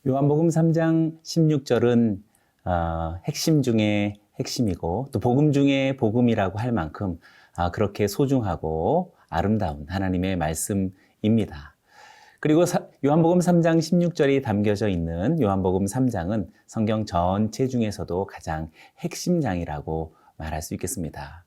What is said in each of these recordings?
요한복음 3장 16절은 핵심 중에 핵심이고 또 복음 중에 복음이라고 할 만큼 그렇게 소중하고 아름다운 하나님의 말씀입니다. 그리고 요한복음 3장 16절이 담겨져 있는 요한복음 3장은 성경 전체 중에서도 가장 핵심 장이라고 말할 수 있겠습니다.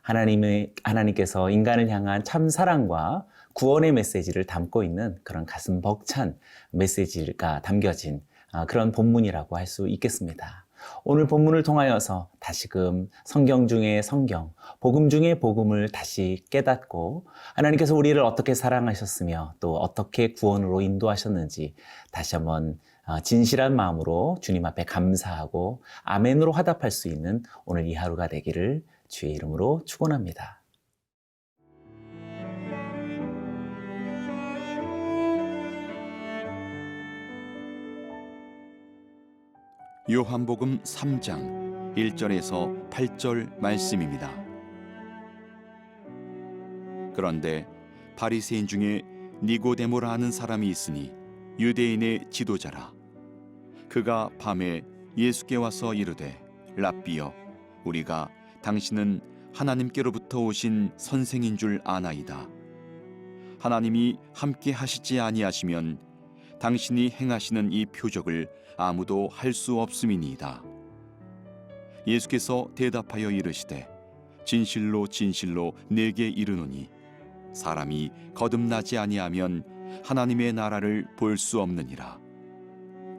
하나님께서 인간을 향한 참 사랑과 구원의 메시지를 담고 있는 그런 가슴 벅찬 메시지가 담겨진 그런 본문이라고 할 수 있겠습니다. 오늘 본문을 통하여서 다시금 성경 중에 성경, 복음 중에 복음을 다시 깨닫고 하나님께서 우리를 어떻게 사랑하셨으며 또 어떻게 구원으로 인도하셨는지 다시 한번 진실한 마음으로 주님 앞에 감사하고 아멘으로 화답할 수 있는 오늘 이 하루가 되기를 주의 이름으로 축원합니다. 요한복음 3장 1절에서 8절 말씀입니다. 그런데 바리새인 중에 니고데모라 하는 사람이 있으니 유대인의 지도자라. 그가 밤에 예수께 와서 이르되 랍비여, 우리가 당신은 하나님께로부터 오신 선생인 줄 아나이다. 하나님이 함께 하시지 아니하시면 당신이 행하시는 이 표적을 아무도 할 수 없음이니이다. 예수께서 대답하여 이르시되 진실로 진실로 내게 이르노니 사람이 거듭나지 아니하면 하나님의 나라를 볼 수 없느니라.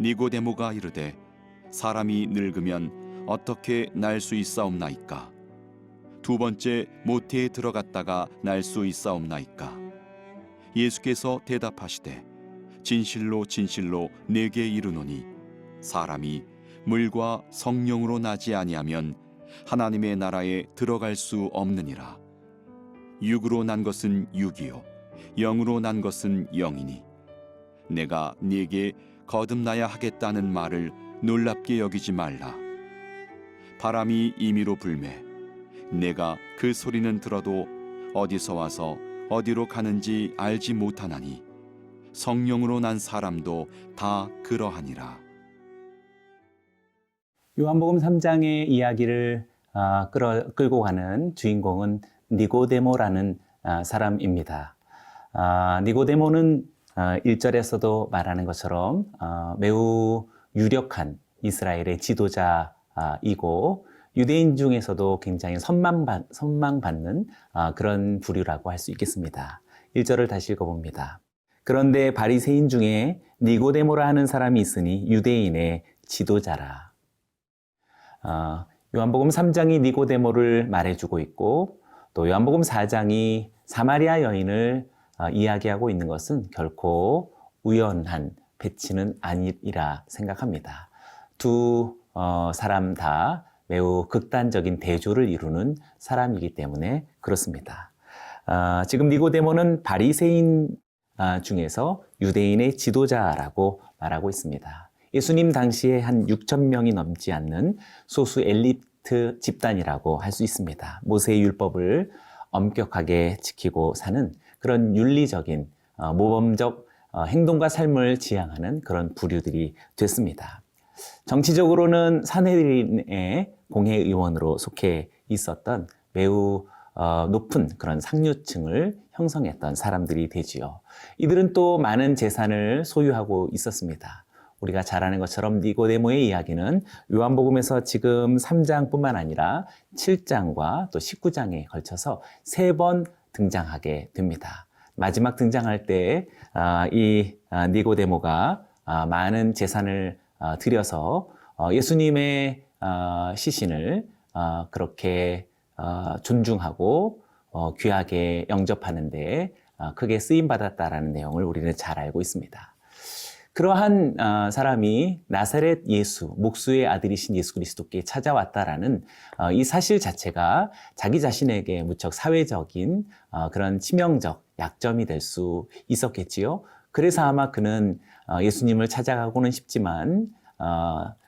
니고데모가 이르되 사람이 늙으면 어떻게 날 수 있사옵나이까? 두 번째 모태에 들어갔다가 날 수 있사옵나이까? 예수께서 대답하시되 진실로 진실로 내게 이르노니 사람이 물과 성령으로 나지 아니하면 하나님의 나라에 들어갈 수 없느니라. 육으로 난 것은 육이요 영으로 난 것은 영이니 내가 네게 거듭나야 하겠다는 말을 놀랍게 여기지 말라. 바람이 임의로 불매 내가 그 소리는 들어도 어디서 와서 어디로 가는지 알지 못하나니 성령으로 난 사람도 다 그러하니라. 요한복음 3장의 이야기를 끌고 가는 주인공은 니고데모라는 사람입니다. 니고데모는 1절에서도 말하는 것처럼 매우 유력한 이스라엘의 지도자이고 유대인 중에서도 굉장히 선망받는 그런 부류라고 할 수 있겠습니다. 1절을 다시 읽어봅니다. 그런데 바리새인 중에 니고데모라 하는 사람이 있으니 유대인의 지도자라. 요한복음 3장이 니고데모를 말해주고 있고 또 요한복음 4장이 사마리아 여인을 이야기하고 있는 것은 결코 우연한 배치는 아니라 생각합니다. 두 사람 다 매우 극단적인 대조를 이루는 사람이기 때문에 그렇습니다. 지금 니고데모는 바리새인 중에서 유대인의 지도자라고 말하고 있습니다. 예수님 당시에 한 6천 명이 넘지 않는 소수 엘리트 집단이라고 할 수 있습니다. 모세의 율법을 엄격하게 지키고 사는 그런 윤리적인 모범적 행동과 삶을 지향하는 그런 부류들이 됐습니다. 정치적으로는 산헤드린의 공회의원으로 속해 있었던 매우 높은 그런 상류층을 형성했던 사람들이 되지요. 이들은 또 많은 재산을 소유하고 있었습니다. 우리가 잘 아는 것처럼 니고데모의 이야기는 요한복음에서 지금 3장뿐만 아니라 7장과 또 19장에 걸쳐서 3번 등장하게 됩니다. 마지막 등장할 때 이 니고데모가 많은 재산을 들여서 예수님의 시신을 그렇게 존중하고 귀하게 영접하는데 크게 쓰임받았다라는 내용을 우리는 잘 알고 있습니다. 그러한 사람이 나사렛 예수, 목수의 아들이신 예수 그리스도께 찾아왔다라는 이 사실 자체가 자기 자신에게 무척 사회적인 그런 치명적 약점이 될 수 있었겠지요. 그래서 아마 그는 예수님을 찾아가고는 싶지만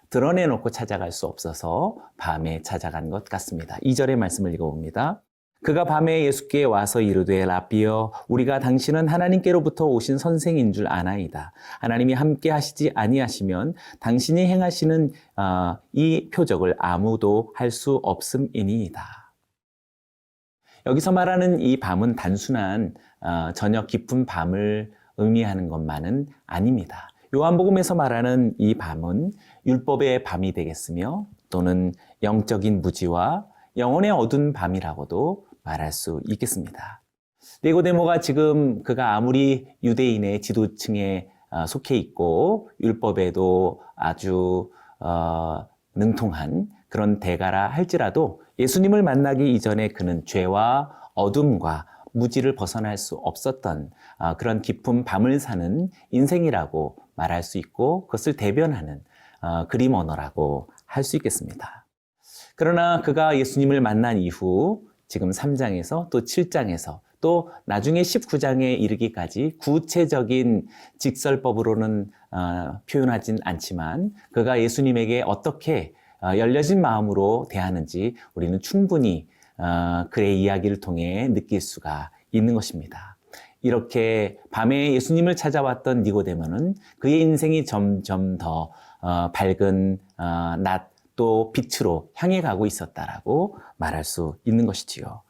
드러내놓고 찾아갈 수 없어서 밤에 찾아간 것 같습니다. 2절의 말씀을 읽어봅니다. 그가 밤에 예수께 와서 이르되 라삐여 우리가 당신은 하나님께로부터 오신 선생인 줄 아나이다. 하나님이 함께 하시지 아니하시면 당신이 행하시는 이 표적을 아무도 할 수 없음이니이다. 여기서 말하는 이 밤은 단순한 저녁 깊은 밤을 의미하는 것만은 아닙니다. 요한복음에서 말하는 이 밤은 율법의 밤이 되겠으며 또는 영적인 무지와 영혼의 어두운 밤이라고도 말할 수 있겠습니다. 니고데모가 지금 그가 아무리 유대인의 지도층에 속해 있고 율법에도 아주 능통한 그런 대가라 할지라도 예수님을 만나기 이전에 그는 죄와 어둠과 무지를 벗어날 수 없었던 그런 깊은 밤을 사는 인생이라고 말할 수 있고 그것을 대변하는 그림 언어라고 할 수 있겠습니다. 그러나 그가 예수님을 만난 이후 지금 3장에서 또 7장에서 또 나중에 19장에 이르기까지 구체적인 직설법으로는 표현하진 않지만 그가 예수님에게 어떻게 열려진 마음으로 대하는지 우리는 충분히 그의 이야기를 통해 느낄 수가 있는 것입니다. 이렇게 밤에 예수님을 찾아왔던 니고데모는 그의 인생이 점점 더 밝은 낮 또 빛으로 향해 가고 있었다라고 말할 수 있는 것이지요.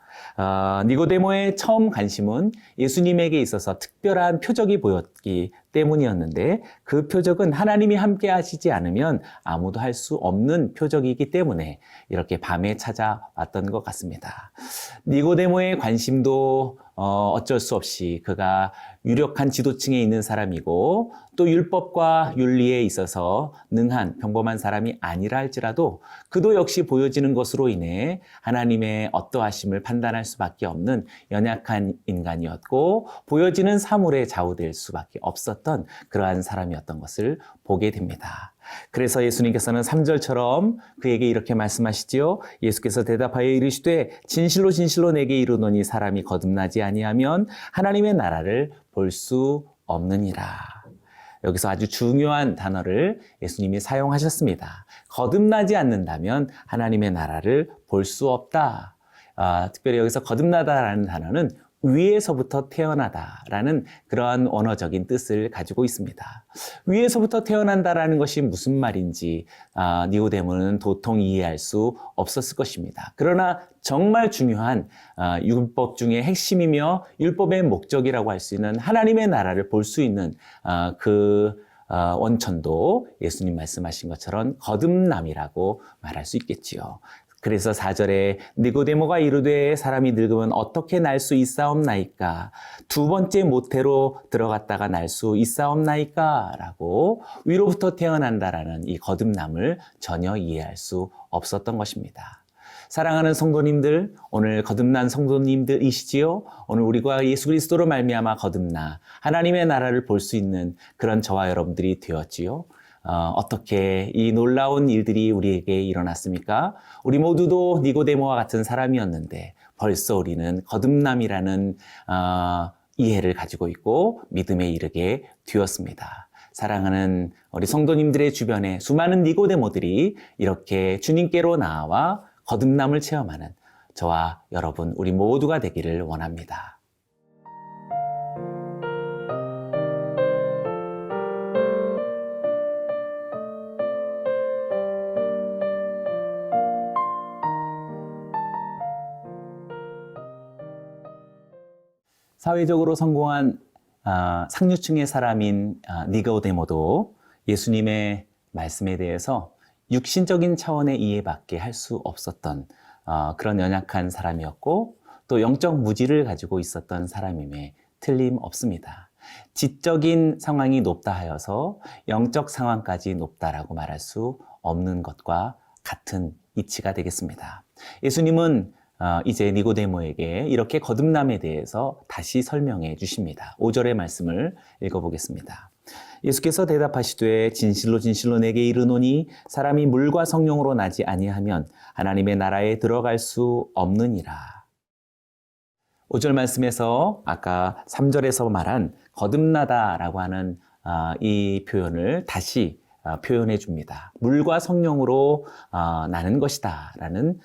니고데모의 처음 관심은 예수님에게 있어서 특별한 표적이 보였기 때문이었는데 그 표적은 하나님이 함께 하시지 않으면 아무도 할 수 없는 표적이기 때문에 이렇게 밤에 찾아왔던 것 같습니다. 니고데모의 관심도 어쩔 수 없이 그가 유력한 지도층에 있는 사람이고 또 율법과 윤리에 있어서 능한 평범한 사람이 아니라 할지라도 그도 역시 보여지는 것으로 인해 하나님의 어떠하심을 판단할 수밖에 없는 연약한 인간이었고 보여지는 사물에 좌우될 수밖에 없었던 그러한 사람이었던 것을 보게 됩니다. 그래서 예수님께서는 3절처럼 그에게 이렇게 말씀하시지요. 예수께서 대답하여 이르시되 진실로 진실로 내게 이르노니 사람이 거듭나지 아니하면 하나님의 나라를 볼 수 없느니라. 여기서 아주 중요한 단어를 예수님이 사용하셨습니다. 거듭나지 않는다면 하나님의 나라를 볼 수 없다. 특별히 여기서 거듭나다라는 단어는 위에서부터 태어나다라는 그러한 언어적인 뜻을 가지고 있습니다. 위에서부터 태어난다라는 것이 무슨 말인지 니고데모는 도통 이해할 수 없었을 것입니다. 그러나 정말 중요한 율법 중에 핵심이며 율법의 목적이라고 할 수 있는 하나님의 나라를 볼 수 있는 그 원천도 예수님 말씀하신 것처럼 거듭남이라고 말할 수 있겠지요. 그래서 4절에 니고데모가 이르되 사람이 늙으면 어떻게 날 수 있사옵나이까? 두 번째 모태로 들어갔다가 날 수 있사옵나이까? 라고 위로부터 태어난다라는 이 거듭남을 전혀 이해할 수 없었던 것입니다. 사랑하는 성도님들, 오늘 거듭난 성도님들이시지요? 오늘 우리가 예수 그리스도로 말미암아 거듭나 하나님의 나라를 볼 수 있는 그런 저와 여러분들이 되었지요. 어떻게 이 놀라운 일들이 우리에게 일어났습니까? 우리 모두도 니고데모와 같은 사람이었는데 벌써 우리는 거듭남이라는 이해를 가지고 있고 믿음에 이르게 되었습니다. 사랑하는 우리 성도님들의 주변에 수많은 니고데모들이 이렇게 주님께로 나와 거듭남을 체험하는 저와 여러분 우리 모두가 되기를 원합니다. 사회적으로 성공한 상류층의 사람인 니고데모도 예수님의 말씀에 대해서 육신적인 차원의 이해밖에 할 수 없었던 그런 연약한 사람이었고 또 영적 무지를 가지고 있었던 사람임에 틀림없습니다. 지적인 상황이 높다 하여서 영적 상황까지 높다라고 말할 수 없는 것과 같은 이치가 되겠습니다. 예수님은 이제 니고데모에게 이렇게 거듭남에 대해서 다시 설명해 주십니다. 5절의 말씀을 읽어보겠습니다. 예수께서 대답하시되 진실로 진실로 내게 이르노니 사람이 물과 성령으로 나지 아니하면 하나님의 나라에 들어갈 수 없느니라. 5절 말씀에서 아까 3절에서 말한 거듭나다라고 하는 이 표현을 다시 표현해 줍니다. 물과 성령으로 나는 것이다 라는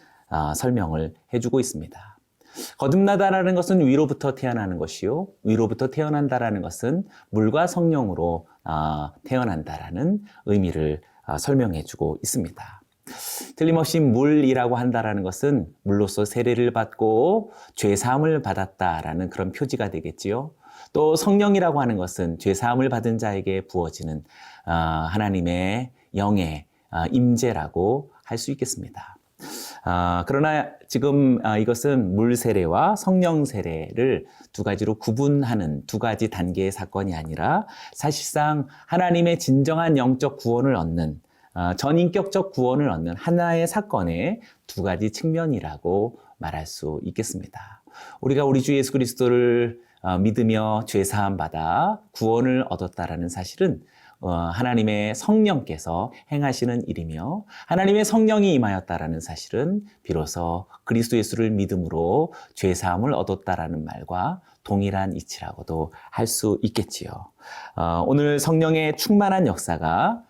설명을 해주고 있습니다. 거듭나다라는 것은 위로부터 태어나는 것이요. 위로부터 태어난다라는 것은 물과 성령으로 태어난다라는 의미를 설명해 주고 있습니다. 틀림없이 물이라고 한다라는 것은 물로서 세례를 받고 죄 사함을 받았다라는 그런 표지가 되겠지요. 또 성령이라고 하는 것은 죄 사함을 받은 자에게 부어지는 하나님의 영의 임재라고 할 수 있겠습니다. 그러나 지금 이것은 물 세례와 성령 세례를 두 가지로 구분하는 두 가지 단계의 사건이 아니라 사실상 하나님의 진정한 영적 구원을 얻는 전인격적 구원을 얻는 하나의 사건의 두 가지 측면이라고 말할 수 있겠습니다. 우리가 우리 주 예수 그리스도를 믿으며 죄 사함 받아 구원을 얻었다라는 사실은 하나님의 성령께서 행하시는 일이며 하나님의 성령이 임하였다라는 사실은 비로소 그리스도 예수를 믿음으로 죄 사함을 얻었다라는 말과 동일한 이치라고도 할 수 있겠지요. 오늘 성령의 충만한 역사가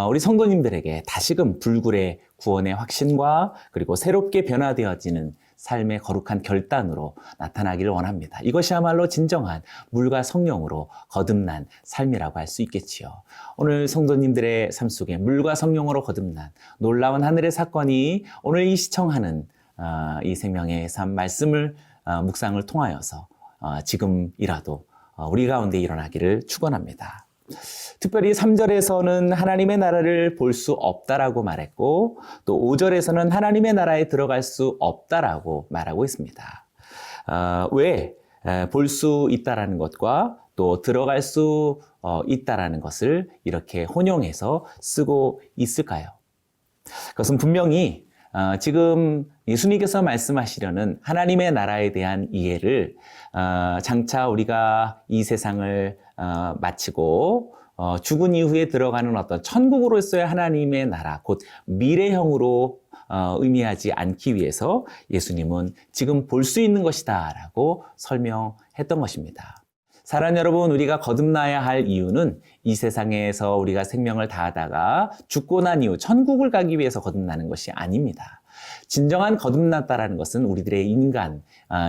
우리 성도님들에게 다시금 불굴의 구원의 확신과 그리고 새롭게 변화되어지는 삶의 거룩한 결단으로 나타나기를 원합니다. 이것이야말로 진정한 물과 성령으로 거듭난 삶이라고 할 수 있겠지요. 오늘 성도님들의 삶 속에 물과 성령으로 거듭난 놀라운 하늘의 사건이 오늘 이 시청하는 이 생명의 삶 말씀을 묵상을 통하여서 지금이라도 우리 가운데 일어나기를 축원합니다. 특별히 3절에서는 하나님의 나라를 볼 수 없다라고 말했고 또 5절에서는 하나님의 나라에 들어갈 수 없다라고 말하고 있습니다. 왜 볼 수 있다라는 것과 또 들어갈 수 있다라는 것을 이렇게 혼용해서 쓰고 있을까요? 그것은 분명히 지금 예수님께서 말씀하시려는 하나님의 나라에 대한 이해를 장차 우리가 이 세상을 마치고 죽은 이후에 들어가는 어떤 천국으로서의 하나님의 나라, 곧 미래형으로 의미하지 않기 위해서 예수님은 지금 볼 수 있는 것이다 라고 설명했던 것입니다. 사랑 여러분, 우리가 거듭나야 할 이유는 이 세상에서 우리가 생명을 다하다가 죽고 난 이후 천국을 가기 위해서 거듭나는 것이 아닙니다. 진정한 거듭났다라는 것은 우리들의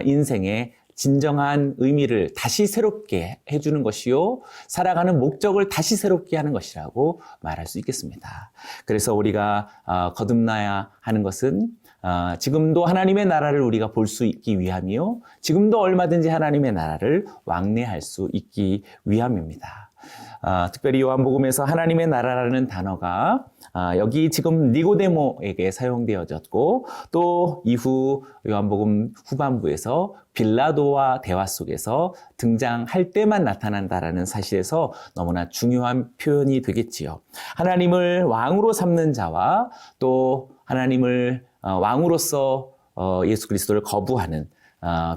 인생의 진정한 의미를 다시 새롭게 해주는 것이요, 살아가는 목적을 다시 새롭게 하는 것이라고 말할 수 있겠습니다. 그래서 우리가 거듭나야 하는 것은 지금도 하나님의 나라를 우리가 볼 수 있기 위함이요, 지금도 얼마든지 하나님의 나라를 왕래할 수 있기 위함입니다. 특별히 요한복음에서 하나님의 나라라는 단어가 여기 지금 니고데모에게 사용되어졌고 또 이후 요한복음 후반부에서 빌라도와 대화 속에서 등장할 때만 나타난다라는 사실에서 너무나 중요한 표현이 되겠지요. 하나님을 왕으로 삼는 자와 또 하나님을 왕으로서 예수 그리스도를 거부하는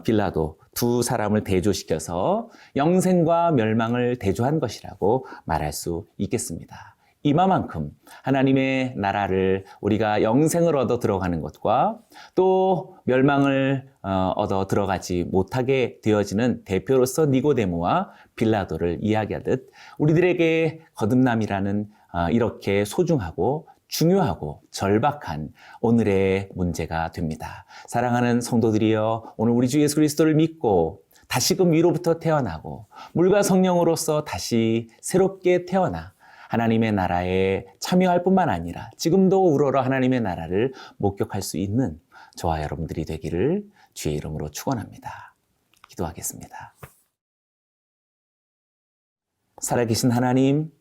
빌라도 두 사람을 대조시켜서 영생과 멸망을 대조한 것이라고 말할 수 있겠습니다. 이마만큼 하나님의 나라를 우리가 영생을 얻어 들어가는 것과 또 멸망을 얻어 들어가지 못하게 되어지는 대표로서 니고데모와 빌라도를 이야기하듯 우리들에게 거듭남이라는 이렇게 소중하고 중요하고 절박한 오늘의 문제가 됩니다. 사랑하는 성도들이여, 오늘 우리 주 예수 그리스도를 믿고 다시금 위로부터 태어나고 물과 성령으로서 다시 새롭게 태어나 하나님의 나라에 참여할 뿐만 아니라 지금도 우러러 하나님의 나라를 목격할 수 있는 저와 여러분들이 되기를 주의 이름으로 축원합니다. 기도하겠습니다. 살아계신 하나님,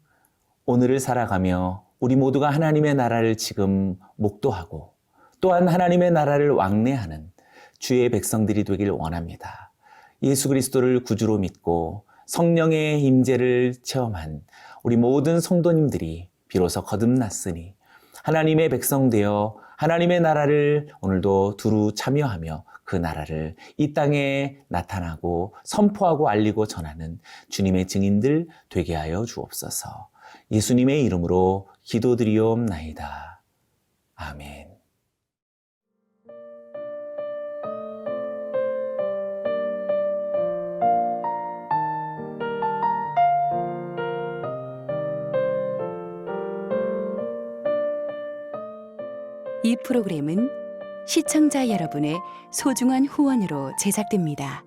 오늘을 살아가며 우리 모두가 하나님의 나라를 지금 목도하고 또한 하나님의 나라를 왕래하는 주의 백성들이 되길 원합니다. 예수 그리스도를 구주로 믿고 성령의 임재를 체험한 우리 모든 성도님들이 비로소 거듭났으니 하나님의 백성 되어 하나님의 나라를 오늘도 두루 참여하며 그 나라를 이 땅에 나타나고 선포하고 알리고 전하는 주님의 증인들 되게 하여 주옵소서. 예수님의 이름으로 기도드리옵나이다. 아멘. 이 프로그램은 시청자 여러분의 소중한 후원으로 제작됩니다.